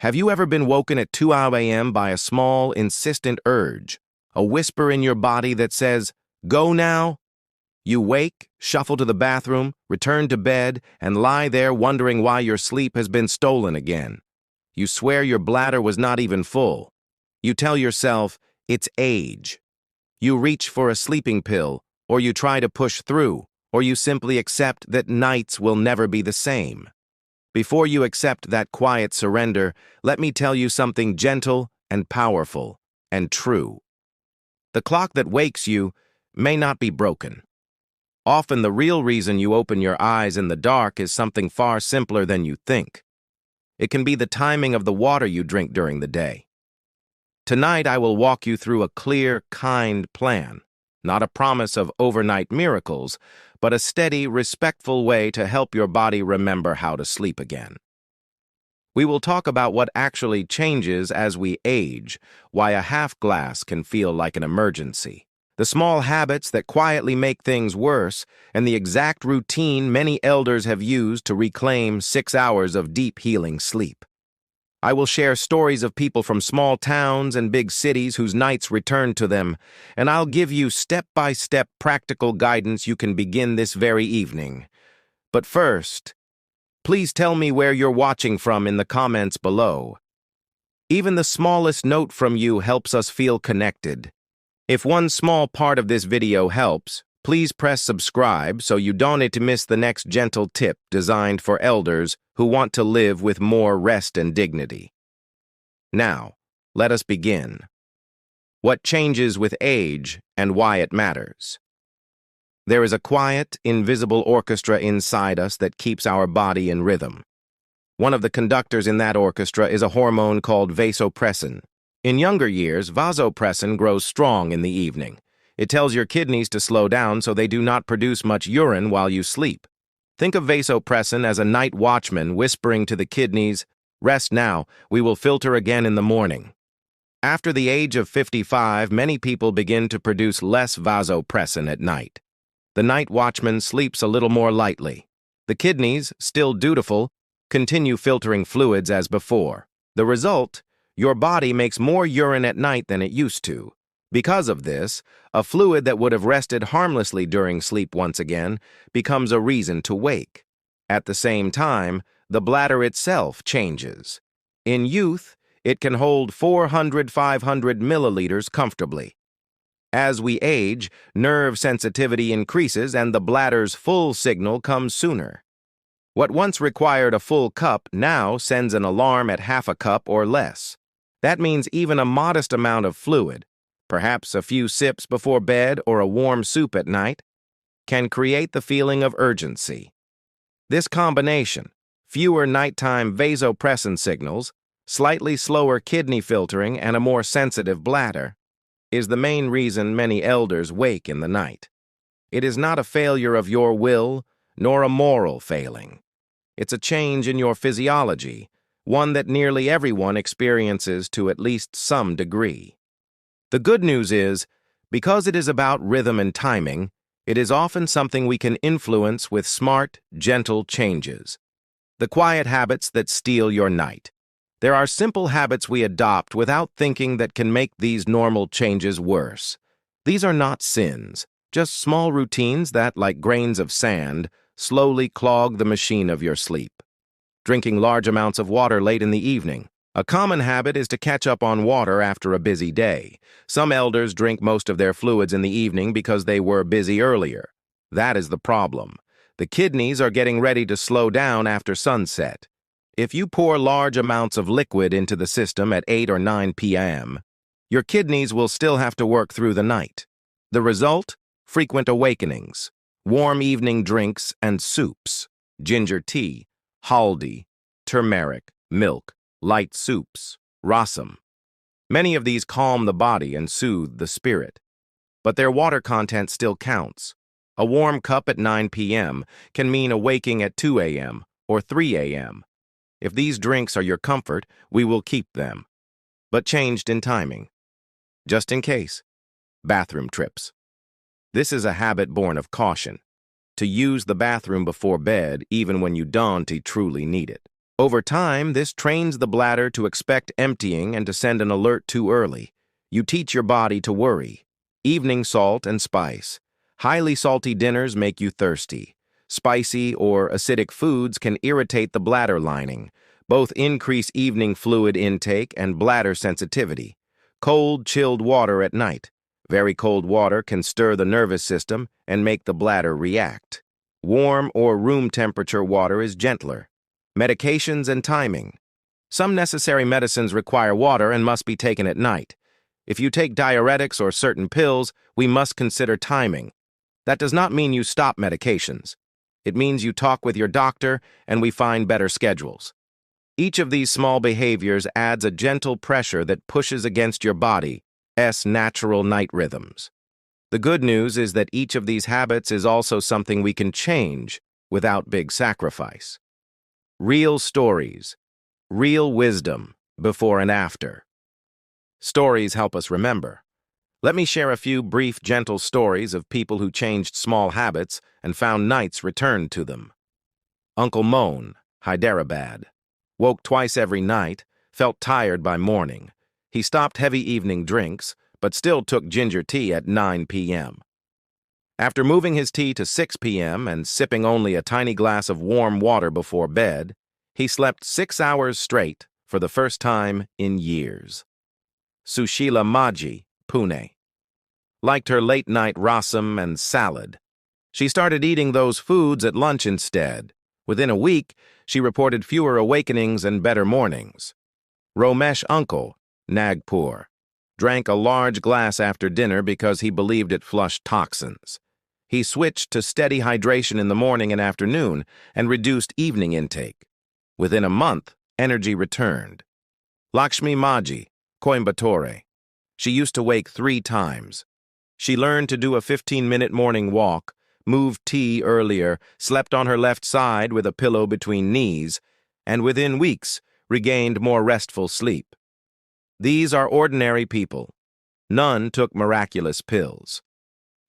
Have you ever been woken at 2 a.m. by a small, insistent urge, a whisper in your body that says, "Go now"? You wake, shuffle to the bathroom, return to bed, and lie there wondering why your sleep has been stolen again. You swear your bladder was not even full. You tell yourself, it's age. You reach for a sleeping pill, or you try to push through, or you simply accept that nights will never be the same. Before you accept that quiet surrender, let me tell you something gentle and powerful and true. The clock that wakes you may not be broken. Often the real reason you open your eyes in the dark is something far simpler than you think. It can be the timing of the water you drink during the day. Tonight I will walk you through a clear, kind plan, not a promise of overnight miracles, but a steady, respectful way to help your body remember how to sleep again. We will talk about what actually changes as we age, why a half glass can feel like an emergency, the small habits that quietly make things worse, and the exact routine many elders have used to reclaim 6 hours of deep healing sleep. I will share stories of people from small towns and big cities whose nights return to them, and I'll give you step-by-step practical guidance you can begin this very evening. But first, please tell me where you're watching from in the comments below. Even the smallest note from you helps us feel connected. If one small part of this video helps, please press subscribe so you don't need to miss the next gentle tip designed for elders who want to live with more rest and dignity. Now, let us begin. What changes with age and why it matters. There is a quiet, invisible orchestra inside us that keeps our body in rhythm. One of the conductors in that orchestra is a hormone called vasopressin. In younger years, vasopressin grows strong in the evening. It tells your kidneys to slow down so they do not produce much urine while you sleep. Think of vasopressin as a night watchman whispering to the kidneys, "Rest now, we will filter again in the morning." After the age of 55, many people begin to produce less vasopressin at night. The night watchman sleeps a little more lightly. The kidneys, still dutiful, continue filtering fluids as before. The result? Your body makes more urine at night than it used to. Because of this, a fluid that would have rested harmlessly during sleep once again becomes a reason to wake. At the same time, the bladder itself changes. In youth, it can hold 400–500 milliliters comfortably. As we age, nerve sensitivity increases and the bladder's full signal comes sooner. What once required a full cup now sends an alarm at half a cup or less. That means even a modest amount of fluid, perhaps a few sips before bed or a warm soup at night, can create the feeling of urgency. This combination, fewer nighttime vasopressin signals, slightly slower kidney filtering, and a more sensitive bladder, is the main reason many elders wake in the night. It is not a failure of your will, nor a moral failing. It's a change in your physiology, one that nearly everyone experiences to at least some degree. The good news is, because it is about rhythm and timing, it is often something we can influence with smart, gentle changes. The quiet habits that steal your night. There are simple habits we adopt without thinking that can make these normal changes worse. These are not sins, just small routines that, like grains of sand, slowly clog the machine of your sleep. Drinking large amounts of water late in the evening. A common habit is to catch up on water after a busy day. Some elders drink most of their fluids in the evening because they were busy earlier. That is the problem. The kidneys are getting ready to slow down after sunset. If you pour large amounts of liquid into the system at 8 or 9 p.m., your kidneys will still have to work through the night. The result? Frequent awakenings, warm evening drinks and soups, ginger tea, haldi, turmeric, milk, light soups, rasam. Many of these calm the body and soothe the spirit. But their water content still counts. A warm cup at 9 p.m. can mean a waking at 2 a.m. or 3 a.m. If these drinks are your comfort, we will keep them, but changed in timing. Just in case. Bathroom trips. This is a habit born of caution. To use the bathroom before bed even when you don't truly need it. Over time, this trains the bladder to expect emptying and to send an alert too early. You teach your body to worry. Evening salt and spice. Highly salty dinners make you thirsty. Spicy or acidic foods can irritate the bladder lining. Both increase evening fluid intake and bladder sensitivity. Cold, chilled water at night. Very cold water can stir the nervous system and make the bladder react. Warm or room temperature water is gentler. Medications and timing. Some necessary medicines require water and must be taken at night. If you take diuretics or certain pills, we must consider timing. That does not mean you stop medications. It means you talk with your doctor and we find better schedules. Each of these small behaviors adds a gentle pressure that pushes against your body's natural night rhythms. The good news is that each of these habits is also something we can change without big sacrifice. Real stories, real wisdom, before and after. Stories help us remember. Let me share a few brief, gentle stories of people who changed small habits and found nights returned to them. Uncle Moan, Hyderabad. Woke twice every night, felt tired by morning. He stopped heavy evening drinks, but still took ginger tea at 9 p.m. After moving his tea to 6 p.m. and sipping only a tiny glass of warm water before bed, he slept 6 hours straight for the first time in years. Sushila Maji, Pune. Liked her late-night rasam and salad. She started eating those foods at lunch instead. Within a week, she reported fewer awakenings and better mornings. Romesh Uncle, Nagpur. Drank a large glass after dinner because he believed it flushed toxins. He switched to steady hydration in the morning and afternoon and reduced evening intake. Within a month, energy returned. Lakshmi Maji, Coimbatore. She used to wake 3 times. She learned to do a 15-minute morning walk, moved tea earlier, slept on her left side with a pillow between knees, and within weeks regained more restful sleep. These are ordinary people. None took miraculous pills.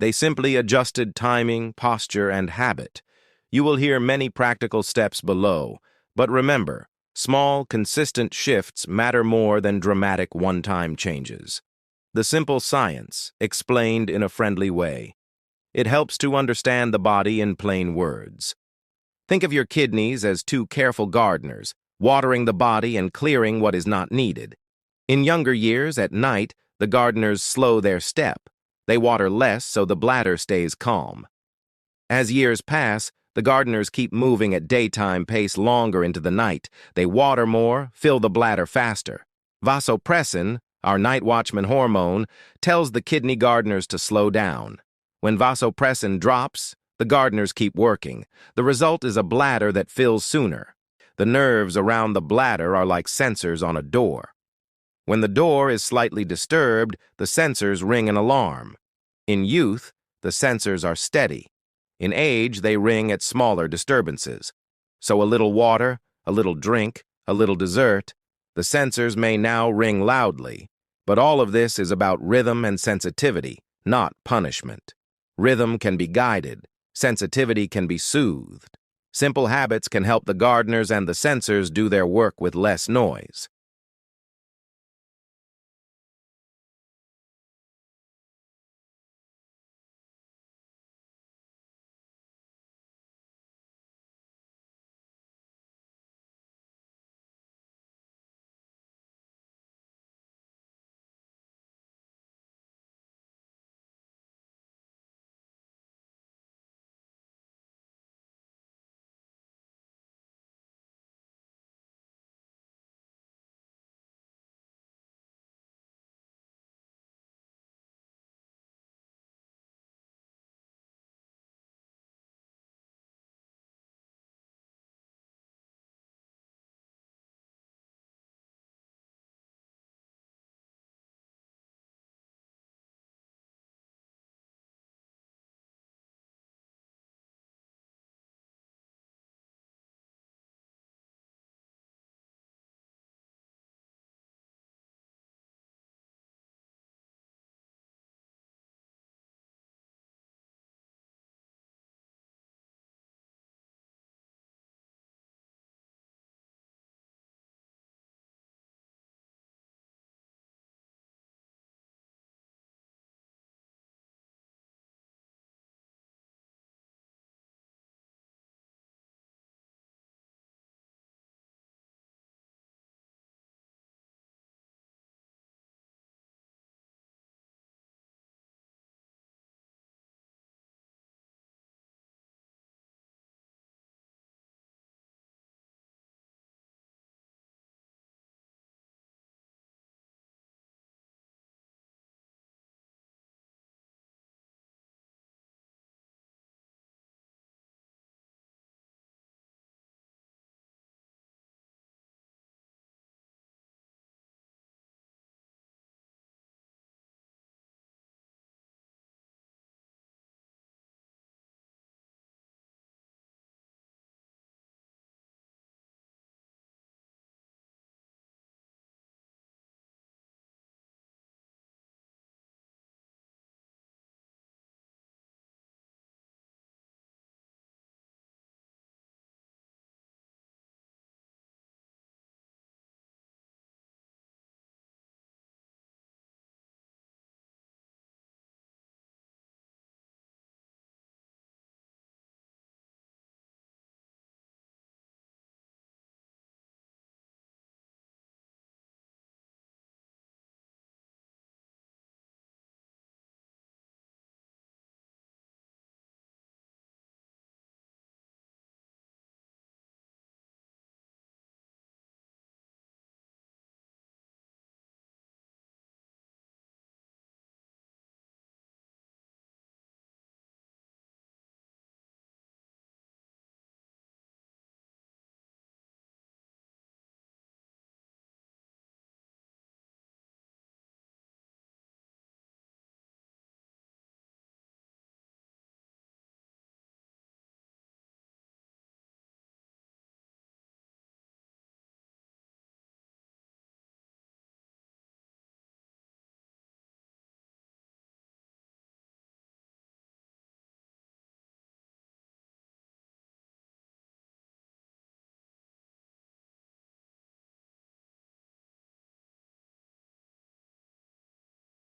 They simply adjusted timing, posture, and habit. You will hear many practical steps below, but remember, small, consistent shifts matter more than dramatic one-time changes. The simple science, explained in a friendly way. It helps to understand the body in plain words. Think of your kidneys as 2 careful gardeners, watering the body and clearing what is not needed. In younger years, at night, the gardeners slow their step. They water less so the bladder stays calm. As years pass, the gardeners keep moving at daytime pace longer into the night. They water more, fill the bladder faster. Vasopressin, our night watchman hormone, tells the kidney gardeners to slow down. When vasopressin drops, the gardeners keep working. The result is a bladder that fills sooner. The nerves around the bladder are like sensors on a door. When the door is slightly disturbed, the sensors ring an alarm. In youth, the sensors are steady. In age, they ring at smaller disturbances. So a little water, a little drink, a little dessert, the sensors may now ring loudly. But all of this is about rhythm and sensitivity, not punishment. Rhythm can be guided. Sensitivity can be soothed. Simple habits can help the gardeners and the sensors do their work with less noise.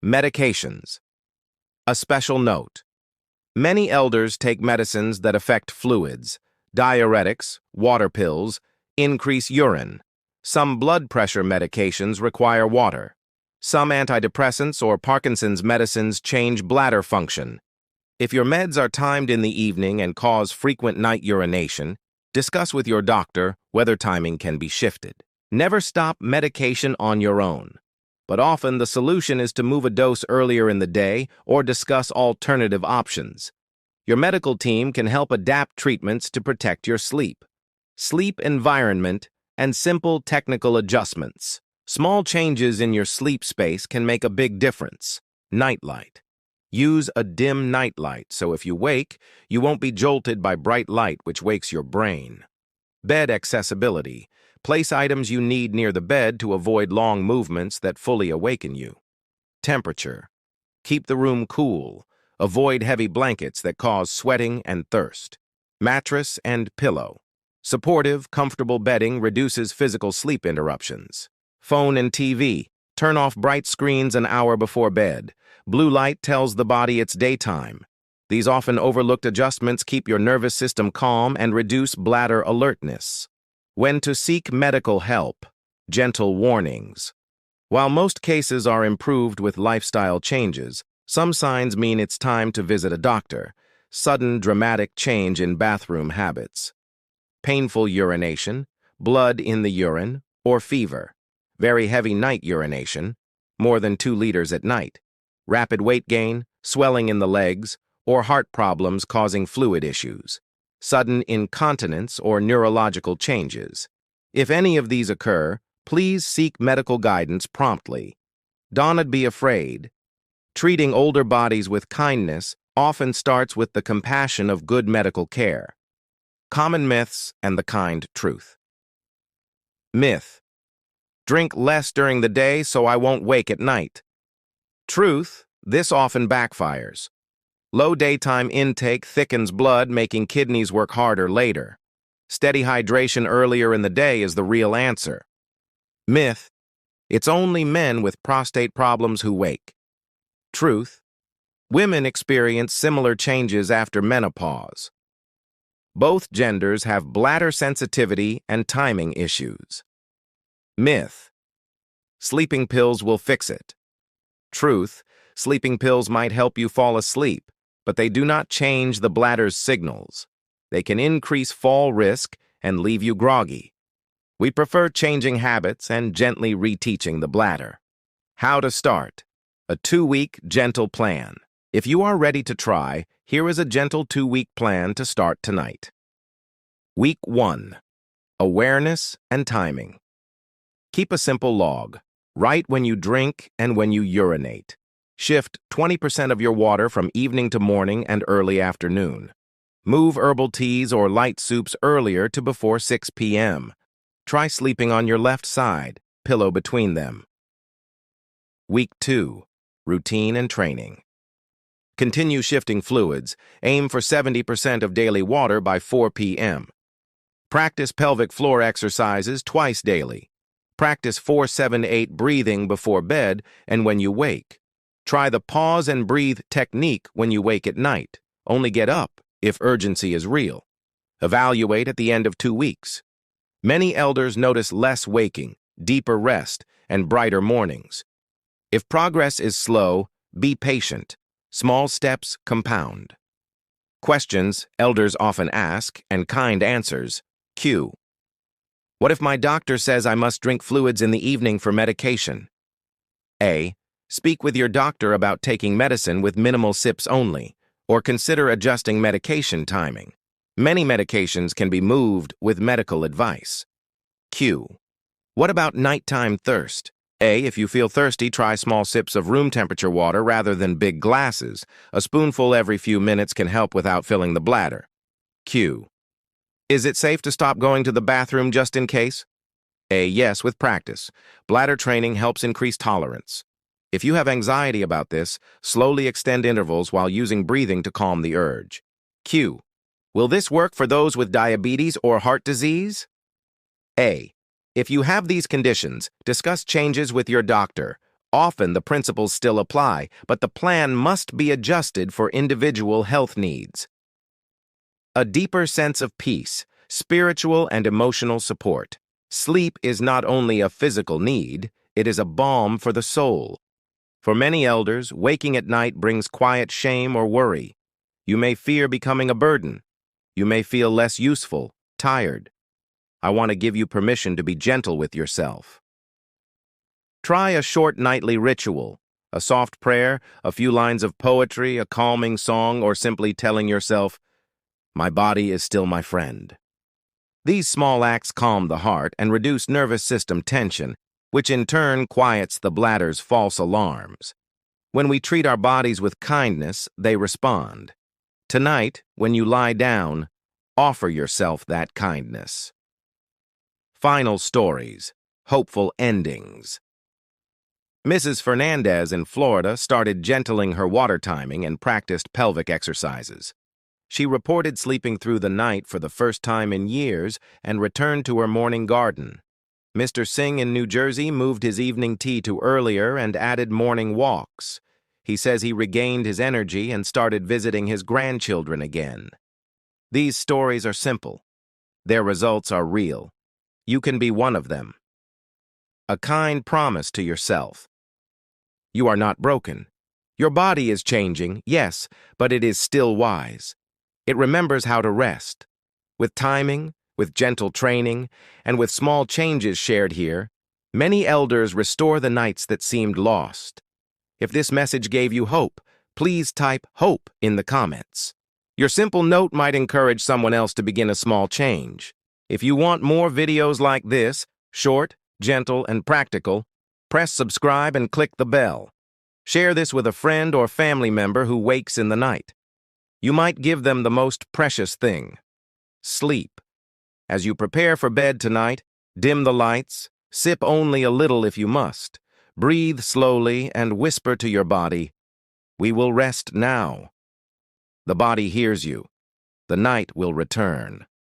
Medications. A special note. Many elders take medicines that affect fluids. Diuretics, water pills, increase urine. Some blood pressure medications require water. Some antidepressants or Parkinson's medicines change bladder function. If your meds are timed in the evening and cause frequent night urination, discuss with your doctor whether timing can be shifted. Never stop medication on your own, but often the solution is to move a dose earlier in the day or discuss alternative options. Your medical team can help adapt treatments to protect your sleep. Sleep environment and simple technical adjustments. Small changes in your sleep space can make a big difference. Nightlight. Use a dim nightlight so if you wake, you won't be jolted by bright light which wakes your brain. Bed accessibility. Place items you need near the bed to avoid long movements that fully awaken you. Temperature. Keep the room cool. Avoid heavy blankets that cause sweating and thirst. Mattress and pillow. Supportive, comfortable bedding reduces physical sleep interruptions. Phone and TV. Turn off bright screens an hour before bed. Blue light tells the body it's daytime. These often overlooked adjustments keep your nervous system calm and reduce bladder alertness. When to seek medical help. Gentle warnings. While most cases are improved with lifestyle changes, some signs mean it's time to visit a doctor. Sudden, dramatic change in bathroom habits. Painful urination, blood in the urine, or fever. Very heavy night urination, more than 2 liters at night. Rapid weight gain, swelling in the legs, or heart problems causing fluid issues. Sudden incontinence or neurological changes. If any of these occur, please seek medical guidance promptly. Don't be afraid. Treating older bodies with kindness often starts with the compassion of good medical care. Common myths and the kind truth. Myth. Drink less during the day so I won't wake at night. Truth, this often backfires. Low daytime intake thickens blood, making kidneys work harder later. Steady hydration earlier in the day is the real answer. Myth, it's only men with prostate problems who wake. Truth, women experience similar changes after menopause. Both genders have bladder sensitivity and timing issues. Myth, sleeping pills will fix it. Truth, sleeping pills might help you fall asleep, but they do not change the bladder's signals. They can increase fall risk and leave you groggy. We prefer changing habits and gently reteaching the bladder. How to start. A 2-week gentle plan. If you are ready to try, here is a gentle 2-week plan to start tonight. Week 1. Awareness and timing. Keep a simple log. Write when you drink and when you urinate. Shift 20% of your water from evening to morning and early afternoon. Move herbal teas or light soups earlier to before 6 p.m. Try sleeping on your left side, pillow between them. Week 2. Routine and training. Continue shifting fluids. Aim for 70% of daily water by 4 p.m. Practice pelvic floor exercises twice daily. Practice 4-7-8 breathing before bed and when you wake. Try the pause and breathe technique when you wake at night. Only get up if urgency is real. Evaluate at the end of 2 weeks. Many elders notice less waking, deeper rest, and brighter mornings. If progress is slow, be patient. Small steps compound. Questions elders often ask and kind answers. Q. What if my doctor says I must drink fluids in the evening for medication? A. Speak with your doctor about taking medicine with minimal sips only, or consider adjusting medication timing. Many medications can be moved with medical advice. Q. What about nighttime thirst? A. If you feel thirsty, try small sips of room temperature water rather than big glasses. A spoonful every few minutes can help without filling the bladder. Q. Is it safe to stop going to the bathroom just in case? A. Yes, with practice. Bladder training helps increase tolerance. If you have anxiety about this, slowly extend intervals while using breathing to calm the urge. Q. Will this work for those with diabetes or heart disease? A. If you have these conditions, discuss changes with your doctor. Often the principles still apply, but the plan must be adjusted for individual health needs. A deeper sense of peace, spiritual and emotional support. Sleep is not only a physical need, it is a balm for the soul. For many elders, waking at night brings quiet shame or worry. You may fear becoming a burden. You may feel less useful, tired. I want to give you permission to be gentle with yourself. Try a short nightly ritual, a soft prayer, a few lines of poetry, a calming song, or simply telling yourself, "My body is still my friend." These small acts calm the heart and reduce nervous system tension, which in turn quiets the bladder's false alarms. When we treat our bodies with kindness, they respond. Tonight, when you lie down, offer yourself that kindness. Final stories, hopeful endings. Mrs. Fernandez in Florida started gentling her water timing and practiced pelvic exercises. She reported sleeping through the night for the first time in years and returned to her morning garden. Mr. Singh in New Jersey moved his evening tea to earlier and added morning walks. He says he regained his energy and started visiting his grandchildren again. These stories are simple. Their results are real. You can be one of them. A kind promise to yourself. You are not broken. Your body is changing, yes, but it is still wise. It remembers how to rest. With timing, with gentle training, and with small changes shared here, many elders restore the nights that seemed lost. If this message gave you hope, please type HOPE in the comments. Your simple note might encourage someone else to begin a small change. If you want more videos like this, short, gentle, and practical, press subscribe and click the bell. Share this with a friend or family member who wakes in the night. You might give them the most precious thing: sleep. As you prepare for bed tonight, dim the lights, sip only a little if you must, breathe slowly and whisper to your body, "We will rest now." The body hears you. The night will return.